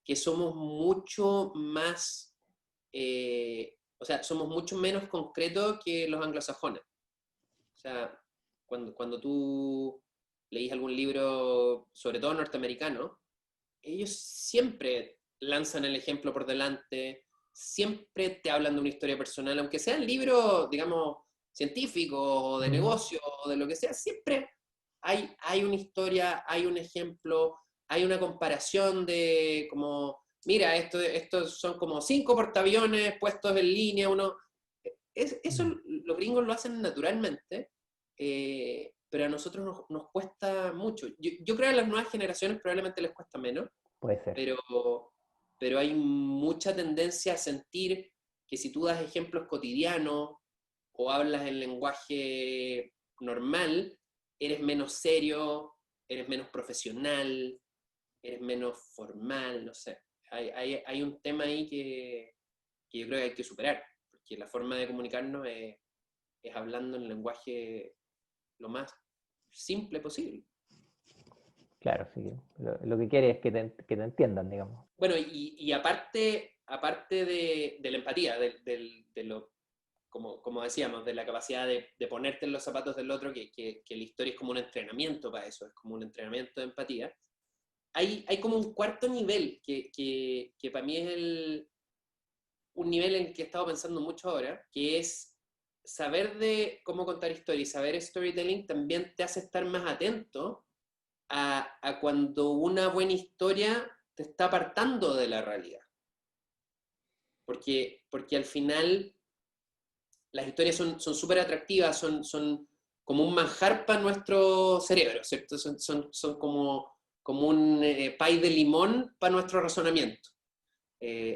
que somos mucho más, o sea, somos mucho menos concretos que los anglosajones. O sea, cuando tú leís algún libro, sobre todo norteamericano, ellos siempre lanzan el ejemplo por delante, siempre te hablan de una historia personal, aunque sean libros, digamos, científicos o de negocio o de lo que sea, siempre hay una historia, hay un ejemplo, hay una comparación de como, mira, estos son como 5 portaaviones puestos en línea, eso los gringos lo hacen naturalmente, pero a nosotros nos cuesta mucho. Yo creo que a las nuevas generaciones probablemente les cuesta menos, Puede ser. pero hay mucha tendencia a sentir que si tú das ejemplos cotidianos o hablas el lenguaje normal, eres menos serio, eres menos profesional, eres menos formal, no sé. Hay un tema ahí que yo creo que hay que superar, porque la forma de comunicarnos es hablando en lenguaje lo más simple posible. Claro, sí. Lo que quiere es que te entiendan, digamos. Bueno, y aparte de la empatía, de lo, como decíamos, de la capacidad de ponerte en los zapatos del otro, que la historia es como un entrenamiento para eso, es como un entrenamiento de empatía, hay como un cuarto nivel que para mí es un nivel en el que he estado pensando mucho ahora, que es saber de cómo contar historias y saber storytelling también te hace estar más atento a cuando una buena historia te está apartando de la realidad. Porque al final las historias son súper atractivas, son como un manjar para nuestro cerebro, ¿cierto? Son como un pay de limón para nuestro razonamiento.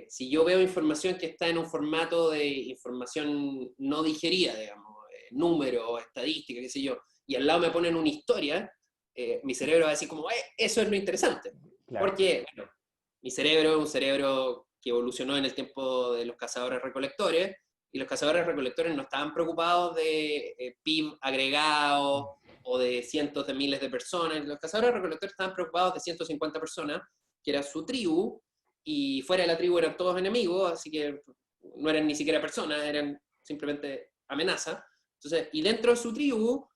Si yo veo información que está en un formato de información no digerida, digamos, números, estadística, qué sé yo, y al lado me ponen una historia, mi cerebro va a decir como, eso es lo interesante. Claro. Porque, bueno, mi cerebro es un cerebro que evolucionó en el tiempo de los cazadores-recolectores, y los cazadores-recolectores no estaban preocupados de PIB agregado o de cientos de miles de personas. Los cazadores-recolectores estaban preocupados de 150 personas, que era su tribu, y fuera de la tribu eran todos enemigos, así que no eran ni siquiera personas, eran simplemente amenazas. Entonces, y dentro de su tribu,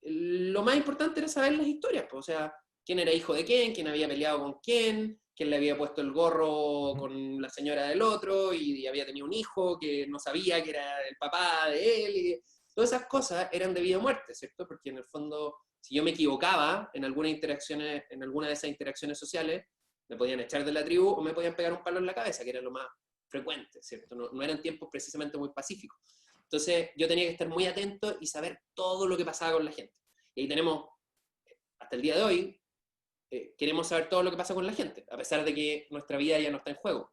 lo más importante era saber las historias, pues, o sea, quién era hijo de quién había peleado con quién le había puesto el gorro con la señora del otro, y había tenido un hijo que no sabía que era el papá de él, y todas esas cosas eran de vida o muerte, ¿cierto? Porque en el fondo, si yo me equivocaba en alguna de esas interacciones sociales, me podían echar de la tribu o me podían pegar un palo en la cabeza, que era lo más frecuente, ¿cierto? No eran tiempos precisamente muy pacíficos. Entonces yo tenía que estar muy atento y saber todo lo que pasaba con la gente. Y ahí tenemos, hasta el día de hoy, queremos saber todo lo que pasa con la gente, a pesar de que nuestra vida ya no está en juego.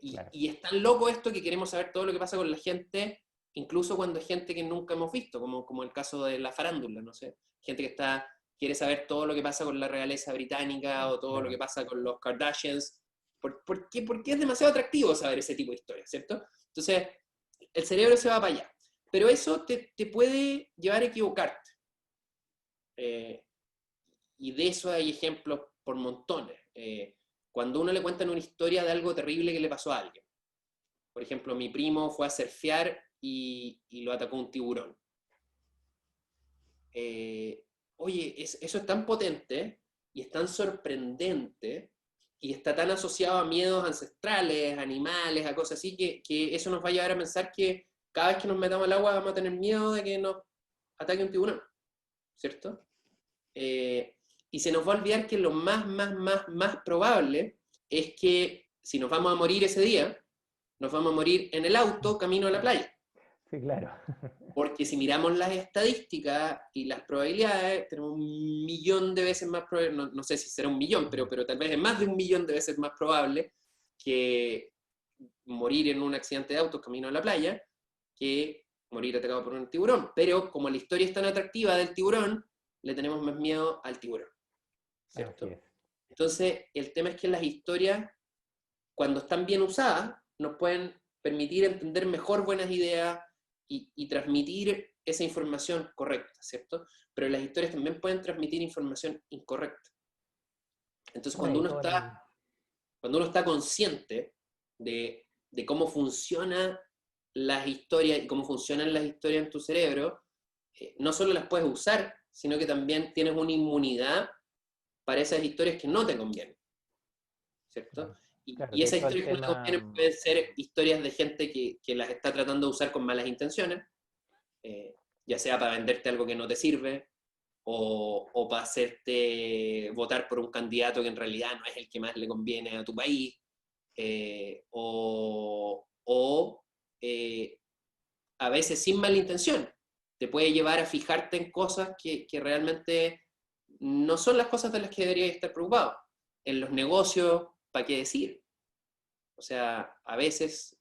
Claro. Y es tan loco esto que queremos saber todo lo que pasa con la gente, incluso cuando es gente que nunca hemos visto, como el caso de la farándula, no sé. Gente que quiere saber todo lo que pasa con la realeza británica o todo lo que pasa con los Kardashians. Porque es demasiado atractivo saber ese tipo de historias, ¿cierto? Entonces, el cerebro se va para allá. Pero eso te puede llevar a equivocarte. Y de eso hay ejemplos por montones. Cuando uno le cuentan una historia de algo terrible que le pasó a alguien. Por ejemplo, mi primo fue a surfear y lo atacó un tiburón. Oye, eso es tan potente y es tan sorprendente y está tan asociado a miedos ancestrales, animales, a cosas así, que eso nos va a llevar a pensar que cada vez que nos metamos al agua vamos a tener miedo de que nos ataque un tiburón, ¿cierto? Y se nos va a olvidar que lo más probable es que si nos vamos a morir ese día, nos vamos a morir en el auto camino a la playa. Sí, claro. Porque si miramos las estadísticas y las probabilidades, tenemos 1.000.000 de veces más probable, no sé si será 1.000.000, pero tal vez es más de 1.000.000 de veces más probable que morir en un accidente de auto camino a la playa que morir atacado por un tiburón. Pero como la historia es tan atractiva del tiburón, le tenemos más miedo al tiburón, ¿cierto? Entonces, el tema es que las historias, cuando están bien usadas, nos pueden permitir entender mejor buenas ideas y transmitir esa información correcta, ¿cierto? Pero las historias también pueden transmitir información incorrecta. Entonces, cuando uno está consciente de cómo funcionan las historias y cómo funcionan las historias en tu cerebro, no solo las puedes usar, sino que también tienes una inmunidad para esas historias que no te convienen, ¿cierto? Claro, Y que esas todo el historias que no te tema... convienen pueden ser historias de gente que las está tratando de usar con malas intenciones, ya sea para venderte algo que no te sirve, o para hacerte votar por un candidato que en realidad no es el que más le conviene a tu país, a veces sin mala intención. Te puede llevar a fijarte en cosas que realmente no son las cosas de las que deberías estar preocupado. En los negocios, ¿para qué decir? O sea, a veces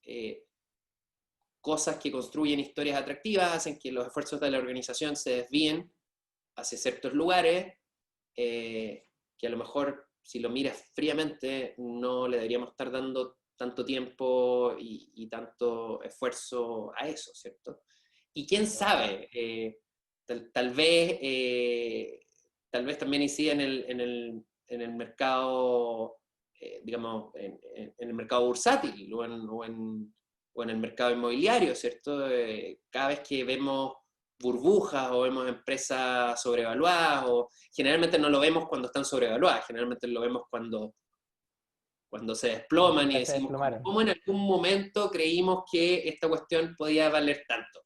cosas que construyen historias atractivas, hacen que los esfuerzos de la organización se desvíen hacia ciertos lugares, que a lo mejor, si lo miras fríamente, no le deberíamos estar dando tanto tiempo y tanto esfuerzo a eso, ¿cierto? Y quién sabe, tal vez también incide en el mercado, digamos, en el mercado bursátil o en el mercado inmobiliario, ¿cierto? Cada vez que vemos burbujas o vemos empresas sobrevaluadas, o generalmente no lo vemos cuando están sobrevaluadas, generalmente lo vemos cuando se desploman y Ya se decimos, desplomaron. ¿cómo en algún momento creímos que esta cuestión podía valer tanto?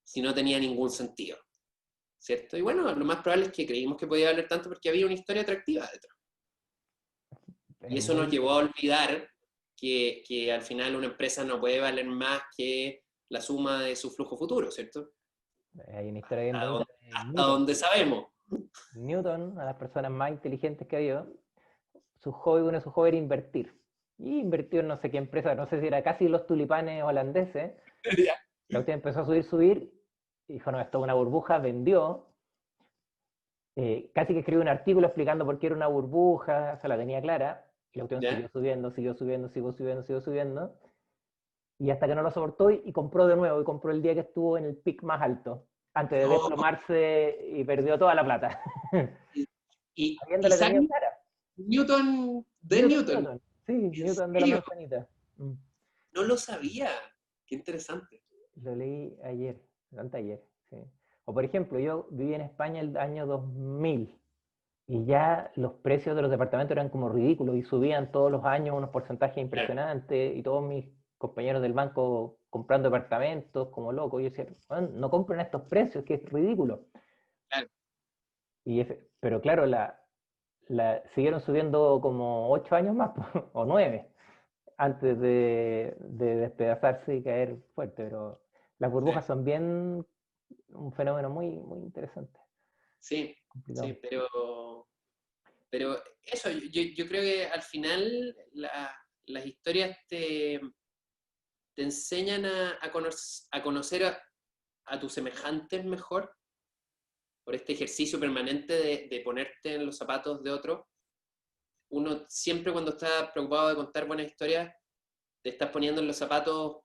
Si no tenía ningún sentido, ¿cierto? Y bueno, lo más probable es que creímos que podía valer tanto porque había una historia atractiva detrás. Es Y eso nos muy, llevó a olvidar que al final una empresa no puede valer más que la suma de su flujo futuro, ¿cierto? hay una historia bien Hasta bonita donde, de hasta Newton. donde sabemos. Newton, a las personas más inteligentes que había, uno de sus hobbies era invertir. Y invirtió en no sé qué empresa, no sé si era casi los tulipanes holandeses. La cuestión empezó a subir, y dijo, no, esto es una burbuja, vendió. Casi que escribió un artículo explicando por qué era una burbuja, se la tenía clara. Y la cuestión ¿Ya? siguió subiendo. Y hasta que no lo soportó y compró de nuevo, y compró el día que estuvo en el pic más alto, antes de No, desplomarse y perdió toda la plata. y Habiéndole tenido sale clara. Newton de Newton. Newton. Sí, ¿En Newton de la serio? manzanita. Mm. No lo sabía. Qué interesante. Lo leí ayer, anteayer. Sí. O por ejemplo, yo viví en España el año 2000 y ya los precios de los departamentos eran como ridículos y subían todos los años unos porcentajes Claro, impresionantes y todos mis compañeros del banco comprando departamentos como locos. Yo decía, "Man, no compren a estos precios, que es ridículo". claro. Pero claro, siguieron subiendo como 8 años más, o 9, antes de despedazarse y caer fuerte. Pero las Sí, burbujas son bien un fenómeno muy, muy interesante, sí, sí, complicado. pero eso, yo creo que al final las historias te enseñan a conocer a tus semejantes mejor por este ejercicio permanente de ponerte en los zapatos de otro. Uno siempre cuando está preocupado de contar buenas historias, te estás poniendo en los zapatos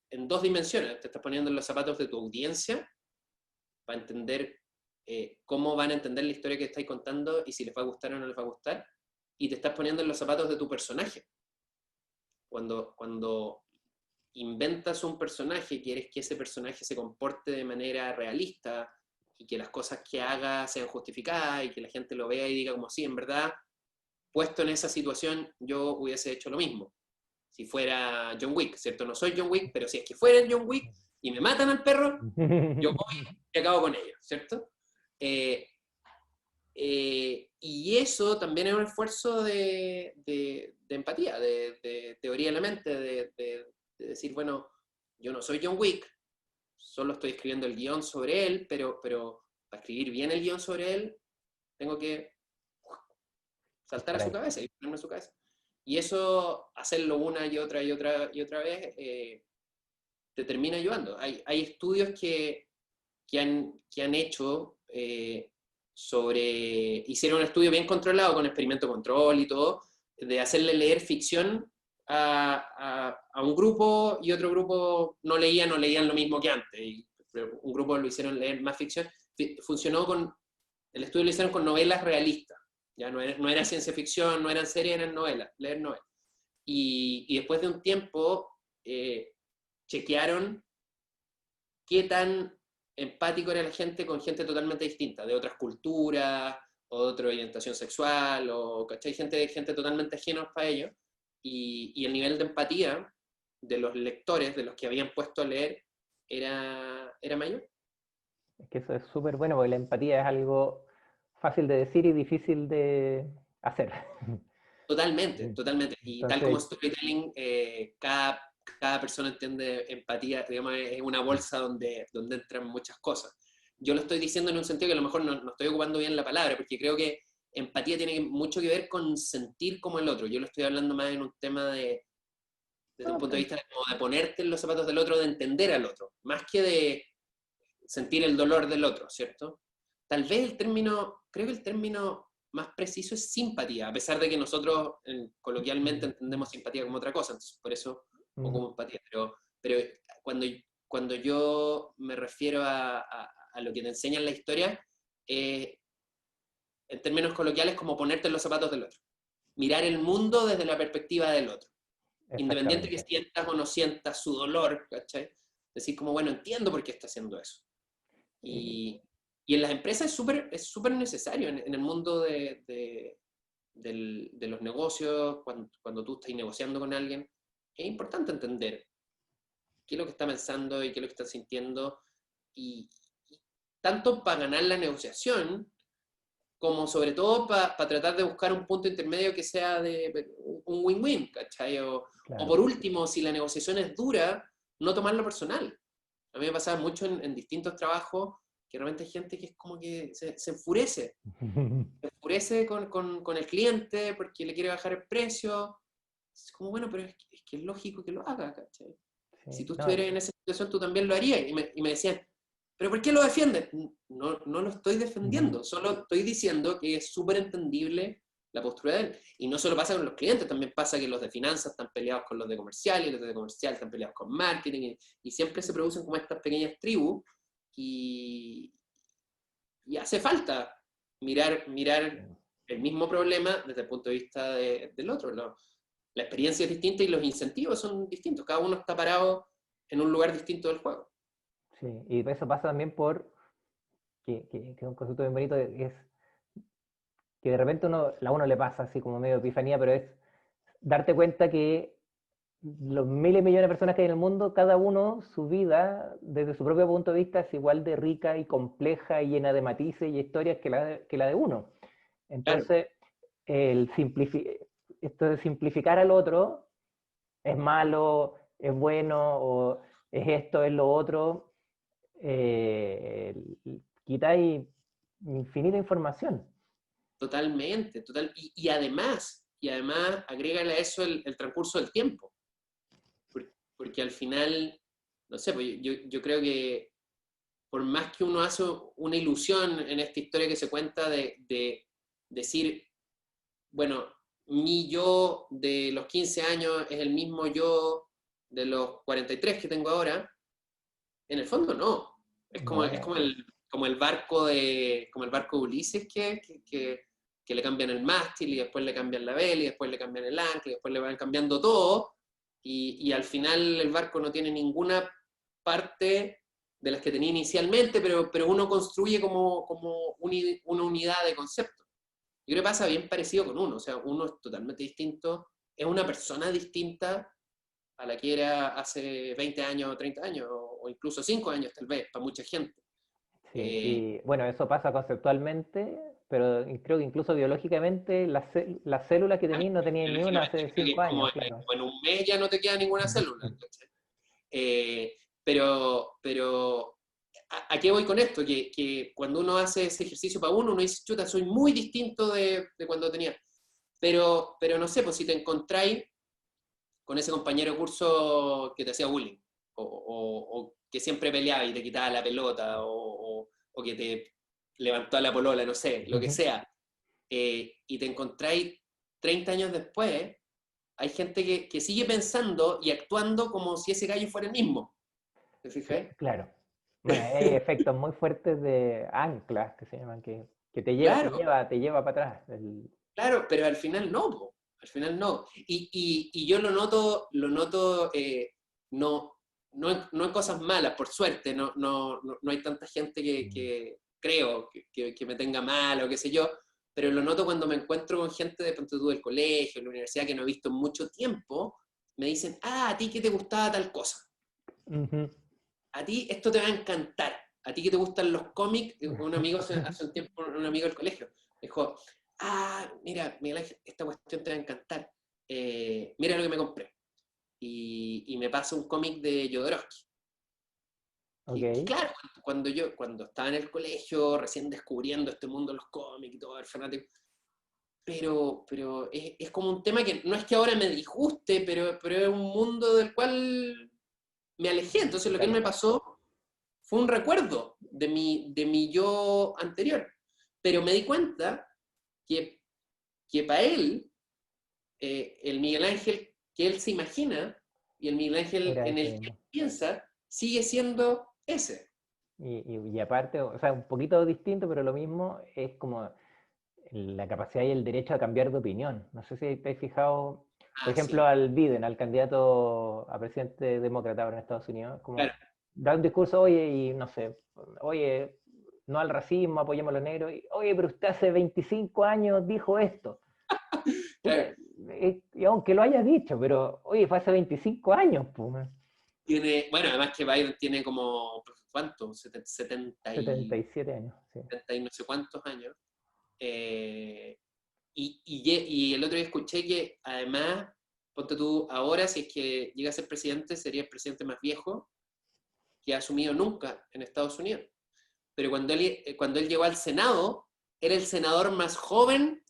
en dos dimensiones. Te estás poniendo en los zapatos de tu audiencia para entender cómo van a entender la historia que estáis contando y si les va a gustar o no les va a gustar. Y te estás poniendo en los zapatos de tu personaje. Cuando inventas un personaje, quieres que ese personaje se comporte de manera realista y que las cosas que haga sean justificadas y que la gente lo vea y diga como sí, en verdad, puesto en esa situación, yo hubiese hecho lo mismo. Si fuera John Wick, ¿cierto? No soy John Wick, pero si es que fuera John Wick y me matan al perro, yo voy y acabo con ellos, ¿cierto? Y eso también es un esfuerzo de empatía, de teoría de la mente, de decir, bueno, yo no soy John Wick, solo estoy escribiendo el guión sobre él, pero para escribir bien el guión sobre él, tengo que saltar a Por su ahí. cabeza y ponerme a su cabeza. Y eso, hacerlo una y otra vez, te termina ayudando. Hay estudios que han hecho hicieron un estudio bien controlado con experimento control y todo, de hacerle leer ficción a un grupo y otro grupo no leían lo mismo que antes. Y un grupo lo hicieron leer más ficción. El estudio lo hicieron con novelas realistas. Ya no era ciencia ficción, no eran series, eran novelas, leer novelas. Y después de un tiempo chequearon qué tan empático era la gente con gente totalmente distinta, de otras culturas, o de otra orientación sexual, o ¿cachai? Gente totalmente ajena para ellos. Y el nivel de empatía de los lectores, de los que habían puesto a leer, era mayor. Es que eso es súper bueno porque la empatía es algo fácil de decir y difícil de hacer. Totalmente, totalmente. Y tal como Entonces, storytelling, cada persona entiende empatía, digamos, es una bolsa donde entran muchas cosas. Yo lo estoy diciendo en un sentido que a lo mejor no estoy ocupando bien la palabra, porque creo que empatía tiene mucho que ver con sentir como el otro. Yo lo estoy hablando más en un tema desde un Ok. punto de vista como de ponerte en los zapatos del otro, de entender al otro, más que de sentir el dolor del otro, ¿cierto? Tal vez creo que el término más preciso es simpatía, a pesar de que nosotros coloquialmente entendemos simpatía como otra cosa, entonces por eso, o Mm, como empatía, pero cuando, cuando yo me refiero a lo que te enseña en la historia, eh, en términos coloquiales, como ponerte en los zapatos del otro. Mirar el mundo desde la perspectiva del otro. Independiente que exactamente. sientas o no sientas su dolor, ¿cachai? Decir como, bueno, entiendo por qué está haciendo eso. Y- Y en las empresas es súper necesario, en el mundo de los negocios, cuando tú estás negociando con alguien, es importante entender qué es lo que está pensando y qué es lo que está sintiendo, y tanto para ganar la negociación, como sobre todo para tratar de buscar un punto intermedio que sea de un win-win, ¿cachai? O claro. por último, si la negociación es dura, no tomarlo personal. A mí me pasaba mucho en distintos trabajos que realmente hay gente que es como que se enfurece con el cliente porque le quiere bajar el precio. Es como, bueno, pero es que es lógico que lo haga, ¿cachai? Sí, Si tú no, estuvieras en esa situación, tú también lo harías. Y me decían, ¿pero por qué lo defiendes? No, no lo estoy defendiendo, solo estoy diciendo que es súper entendible la postura de él. Y no solo pasa con los clientes, también pasa que los de finanzas están peleados con los de comercial, y los de comercial están peleados con marketing, y siempre se producen como estas pequeñas tribus, y, y hace falta mirar el mismo problema desde el punto de vista del otro. La experiencia es distinta y los incentivos son distintos. Cada uno está parado en un lugar distinto del juego. sí, y eso pasa también por que un concepto bien bonito es que de repente a uno le pasa así como medio epifanía, pero es darte cuenta que los miles y millones de personas que hay en el mundo, cada uno, su vida, desde su propio punto de vista, es igual de rica y compleja y llena de matices y historias que la de uno. Claro, Entonces, el esto de simplificar al otro es malo, es bueno, o es esto, es lo otro, eh, quitáis infinita información. totalmente, total. Y además, agrégale a eso el transcurso del tiempo. Porque al final, no sé, pues yo creo que por más que uno hace una ilusión en esta historia que se cuenta de decir, bueno, mi yo de los 15 años es el mismo yo de los 43 que tengo ahora, en el fondo no. Es como, es No, como el, como el barco de Ulises que le cambian el mástil y después le cambian la vela y después le cambian el ancla y después le van cambiando todo, y al final el barco no tiene ninguna parte de las que tenía inicialmente, pero uno construye como una unidad de concepto. Yo creo que pasa bien parecido con uno, o sea, uno es totalmente distinto, es una persona distinta a la que era hace 20 años, 30 años, o incluso 5 años tal vez, para mucha gente. sí, Eh, y bueno, eso pasa conceptualmente, pero creo que incluso biológicamente las células que tenéis no tenían ni una Biológicamente hace creo que 5 es como años, claro. en un mes ya no te queda ninguna célula. ¿Cachai? Pero ¿a qué voy con esto? Que cuando uno hace ese ejercicio para uno dice, chuta, soy muy distinto de cuando tenía. Pero no sé, pues si te encontráis con ese compañero de curso que te hacía bullying, o que siempre peleaba y te quitaba la pelota, o que te levantó a la polola, no sé, lo que sea, y te encontráis 30 años después, hay gente que sigue pensando y actuando como si ese gallo fuera el mismo. ¿Te fijas? Claro. Bueno, hay efectos muy fuertes de anclas que se llaman, que Claro, te lleva para atrás. claro, pero al final no, po, al final no. Y yo lo noto no, no en cosas malas, por suerte, no hay tanta gente que creo que me tenga mal o qué sé yo, pero lo noto cuando me encuentro con gente de pronto tú del colegio, de la universidad, que no he visto en mucho tiempo, me dicen, ah, ¿a ti qué te gustaba tal cosa? Ujú. A ti esto te va a encantar. A ti que te gustan los cómics, un amigo hace un tiempo, un amigo del colegio, dijo, ah, mira, Miguel Ángel, esta cuestión te va a encantar. Mira lo que me compré. Y me pasa un cómic de Jodorowsky. Que Ok. claro, cuando estaba en el colegio, recién descubriendo este mundo de los cómics y todo, el fanático, pero es como un tema que no es que ahora me disguste, pero es un mundo del cual me alejé. Entonces lo que él me pasó fue un recuerdo de mi yo anterior. Pero me di cuenta que para él, el Miguel Ángel que él se imagina y el Miguel Ángel Era en ese el que mismo. él piensa sigue siendo ese. Y aparte, o sea, un poquito distinto, pero lo mismo es como la capacidad y el derecho a cambiar de opinión. No sé si te has fijado, por Ah, ejemplo, sí, al Biden, al candidato a presidente demócrata ahora en Estados Unidos, como claro, da un discurso, oye, y no sé, oye, no al racismo, apoyemos a los negros, y, oye, pero usted hace 25 años dijo esto. Puta, claro. y aunque lo haya dicho, pero oye, fue hace 25 años, pues, Tiene, bueno, además que Biden tiene como, ¿cuánto? 70 77 años, sí. 70 y no sé cuántos años. Eh, y el otro día escuché que además, ponte tú, ahora si es que llega a ser presidente, sería el presidente más viejo que ha asumido nunca en Estados Unidos. Pero cuando él llegó al Senado, era el senador más joven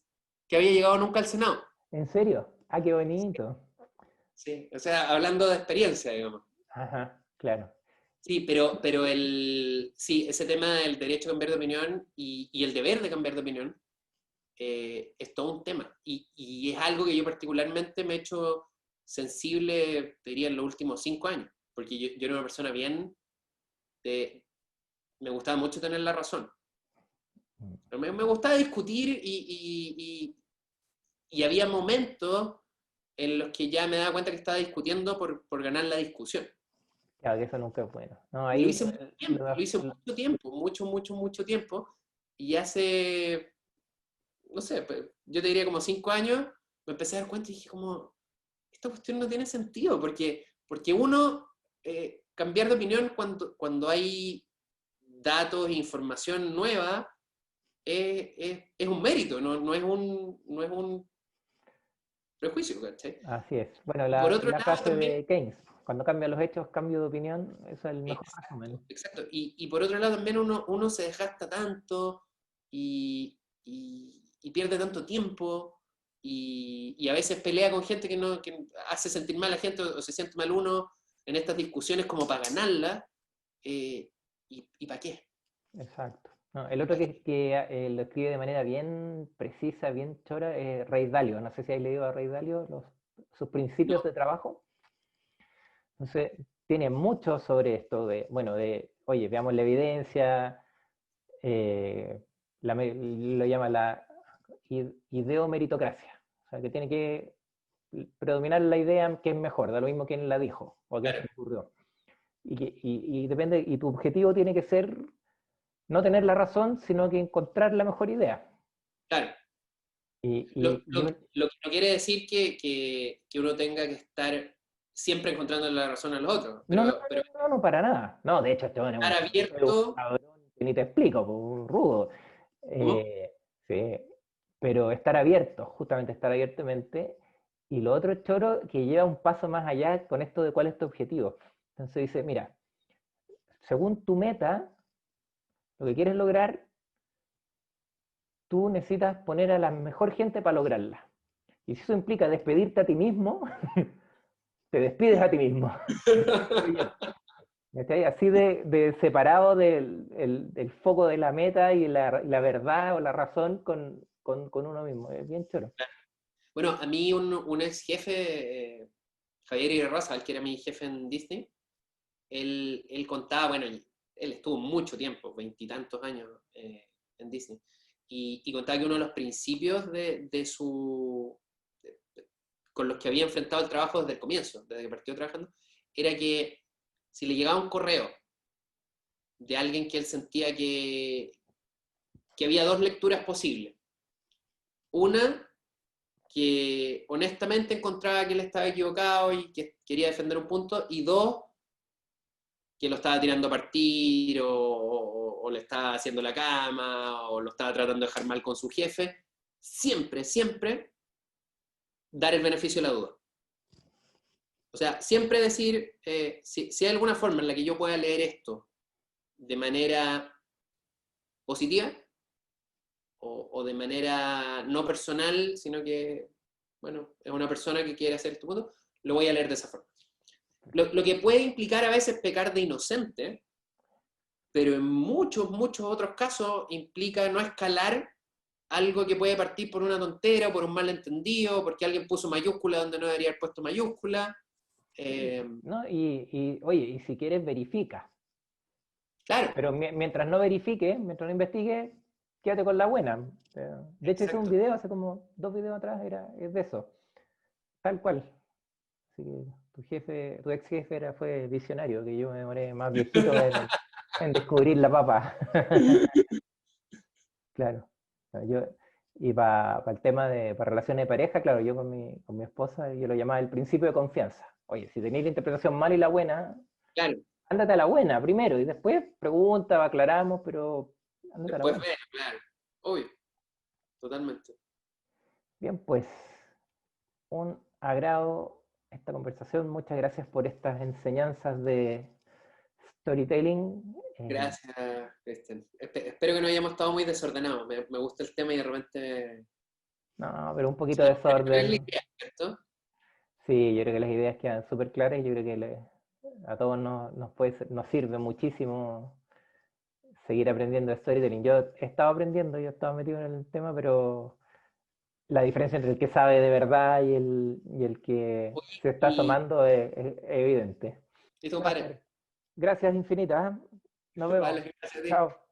que había llegado nunca al Senado. ¿En serio? Ah, qué bonito. Sí, o sea, hablando de experiencia, digamos. Ajá, claro. Sí, sí, ese tema del derecho a cambiar de opinión y el deber de cambiar de opinión es todo un tema. Y es algo que yo particularmente me he hecho sensible, te diría, en los últimos 5 años. Porque yo era una persona bien, de, me gustaba mucho tener la razón. Pero me gustaba discutir y había momentos en los que ya me daba cuenta que estaba discutiendo por ganar la discusión. Claro que eso nunca es bueno. No, Y lo ahí hice mucho tiempo, lo hice mucho tiempo, mucho tiempo. Y hace, no sé, pues, yo te diría como 5 años, me empecé a dar cuenta y dije como, esta cuestión no tiene sentido, porque uno, cambiar de opinión cuando hay datos e información nueva, es un mérito, no es un prejuicio, ¿cachai? así es. Bueno, Y por otro la lado frase también, de Keynes, cuando cambian los hechos, cambio de opinión, eso es el mejor exacto, resumen. exacto. Y por otro lado también uno se desgasta tanto y pierde tanto tiempo y a veces pelea con gente que hace sentir mal a la gente o se siente mal uno en estas discusiones como para ganarla. ¿Y para qué? Exacto. No, el ¿Y otro para qué? que lo escribe de manera bien precisa, bien chora, es Ray Dalio. No sé si has leído a Ray Dalio sus principios No, de trabajo. Entonces, tiene mucho sobre esto de, bueno, oye, veamos la evidencia, eh, lo llama la ideomeritocracia. O sea, que tiene que predominar la idea que es mejor, da lo mismo quién la dijo o a quién se claro, le ocurrió. Y depende, y tu objetivo tiene que ser no tener la razón, sino que encontrar la mejor idea. claro. Y, Lo, y, y lo- un- lo que no quiere decir que uno tenga que estar siempre encontrando la razón a los otros, no, no, pero no, no, no, para nada. No, de hecho, este hombre estar es un abierto, cabrón que ni te explico, po, un rudo. ¿cómo? Sí, pero estar abierto, justamente estar abiertamente. Y lo otro es choro que lleva un paso más allá con esto de cuál es tu objetivo. Entonces dice, mira, según tu meta, lo que quieres lograr, tú necesitas poner a la mejor gente para lograrla. Y si eso implica despedirte a ti mismo, te despides a ti mismo. Así de separado del foco de la meta y la verdad o la razón con uno mismo. Es bien choro. Bueno, a mí un ex jefe, Javier Irarrázaval, que era mi jefe en Disney, él contaba, bueno, él estuvo mucho tiempo, 20 y tantos años en Disney, y contaba que uno de los principios con los que había enfrentado el trabajo desde el comienzo, desde que partió trabajando, era que si le llegaba un correo de alguien que él sentía que había dos lecturas posibles, una que honestamente encontraba que él estaba equivocado y que quería defender un punto, y dos, que lo estaba tirando a partir o le estaba haciendo la cama o lo estaba tratando de dejar mal con su jefe, siempre dar el beneficio de la duda. O sea, siempre decir, si hay alguna forma en la que yo pueda leer esto de manera positiva, o de manera no personal, sino que, bueno, es una persona que quiere hacer tu foto, lo voy a leer de esa forma. Lo que puede implicar a veces pecar de inocente, pero en muchos, muchos otros casos implica no escalar algo que puede partir por una tontera, por un malentendido, porque alguien puso mayúscula donde no debería haber puesto mayúscula. ¿No? Oye, y si quieres, verifica. Claro, Pero mientras no verifique, mientras no investigue, quédate con la buena. De hecho, hice un exacto. video hace como 2 videos atrás, es de eso. Tal cual. Así que tu ex jefe fue visionario, que yo me demoré más viejito en descubrir la papa. Claro. Y para el tema para relaciones de pareja, claro, yo con mi esposa, yo lo llamaba el principio de confianza. Oye, si tenéis la interpretación mala y la buena, Claro, ándate a la buena primero y después pregunta, aclaramos, pero ándate a la después buena. ver, claro, obvio, totalmente. Bien, pues un agrado esta conversación. Muchas gracias por estas enseñanzas de storytelling. Gracias, Cristian. Espero que no hayamos estado muy desordenados. Me gusta el tema y de repente... No, pero un poquito Sí, de creo que es la desorden. idea, ¿cierto? Sí, yo creo que las ideas quedan súper claras y yo creo que a todos nos sirve muchísimo seguir aprendiendo de storytelling. Yo he estado aprendiendo, yo he estado metido en el tema, pero la diferencia entre el que sabe de verdad y el que se está Y, asomando es evidente. y tu Ya, padre. Oscar, gracias infinitas. ¿Eh? Nos vemos. Vale, gracias a ti. Chao.